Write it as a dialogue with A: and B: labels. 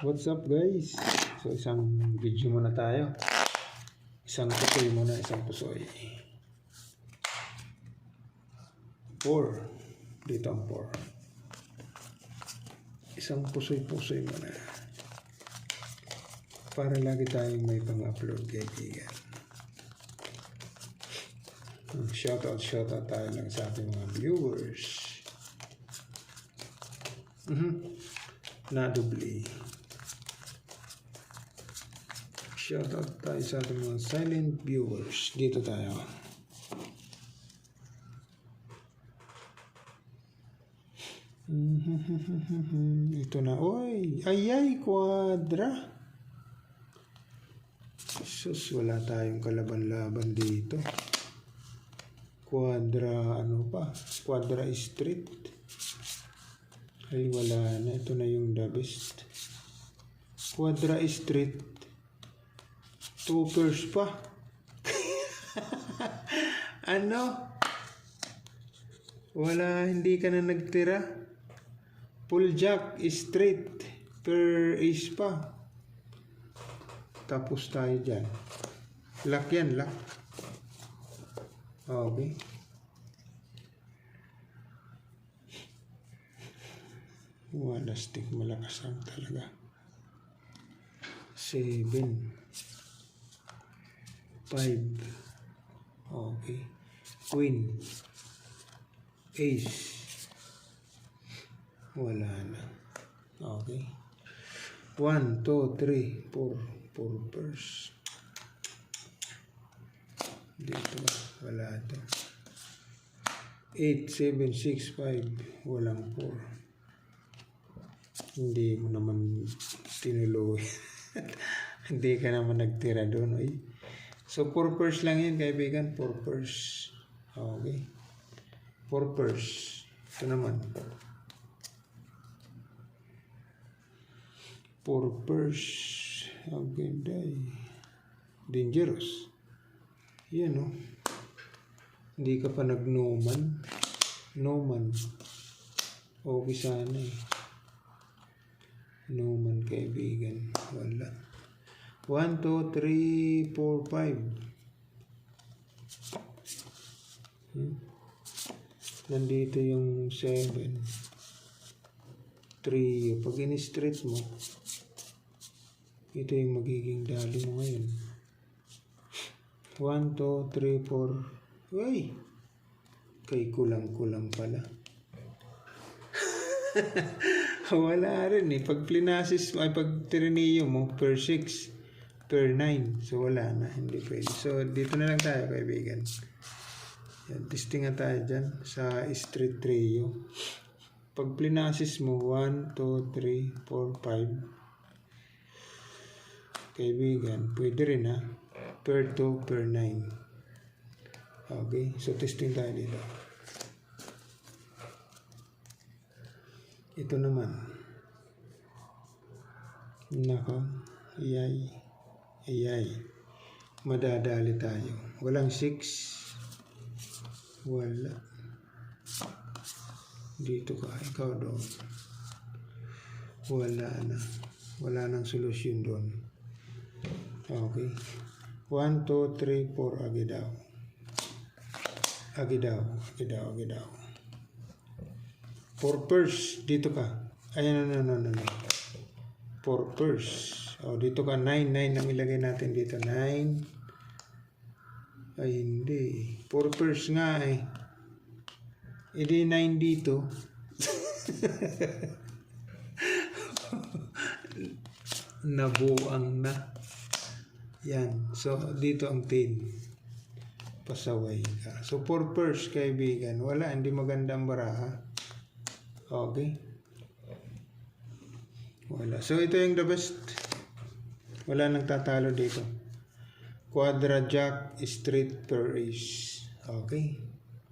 A: What's up guys? So isang video muna tayo. Isang pusoy muna, isang pusoy. 4. Dito ang 4. Isang pusoy-pusoy muna. Para lagi tayong may pang-upload kaibigan. Shoutout tayo lang sa ating mga viewers. Nadubli. Shoutout tayo sa ating mga silent viewers. Dito tayo. Ito na. Oy! Ayay! Quadra! Sus, wala tayong kalaban-laban dito. Quadra, ano pa? Quadra Street. Ay, wala na. Ito na yung the best. Quadra Street. 2 pairs pa. Ano? Wala, hindi ka na nagtira. Full jack straight. Per ace pa. Tapos tayo dyan. Lock yan, lock. Okay. Wala stick, malakas ang talaga. 7 5. Okay. Queen. Ace. Wala na. Okay. 1, 2, 3, 4. 4 pairs. Dito ba? Wala ito. 8, 7, 6, 5. Walang 4. Hindi mo naman tinuloy. Hindi ka naman nagtira doon. Ay. So, 4 pairs lang yan, kaibigan. 4 pairs. Okay. 4 pairs. Ito naman. 4 pairs. Ang ganda eh. Dangerous. Yan o. Hindi ka pa nag-no-man. No-man. Okay sana eh. No-man, kaibigan. Wala. 1, 2, 3, 4, 5. Nandito yung 7. 3. Pag in-street mo, ito yung magiging dali mo ngayon. 1, 2, 3, 4. Uy! Kay kulang-kulang pala. Wala rin eh. Pag plinasis, ay pag trineo mo, per 6, per 9. So wala na. Hindi pwede. So dito na lang tayo, kaibigan. Yan, testing nga tayo dyan sa street trio. Pag plinasis mo, 1, 2, 3, 4, 5. Kaibigan, pwede rin ha. Per 2, per 9. Okay, so testing tayo dito. Ito naman. Nako, iyay. Madadali tayo. Walang 6. Wala. Dito ka, ikaw doon. Wala na. Wala nang solusyon doon. Okay. 1, 2, 3, 4. Agidaw. 4 pairs. Dito ka. Ayan, no. 4 pairs. O, dito ka. 9 ang ilagay natin dito. 9. Ay, hindi. 4 pairs nga eh. Hindi 9 dito. Nabuang na. Yan. So, dito ang 10. Pasaway ka. So, 4 pairs, kaibigan. Wala. Hindi maganda ang baraha. Okay. Wala. So, ito yung the best. Wala nang tatalo dito. Quadra jack, straight per ace. Okay.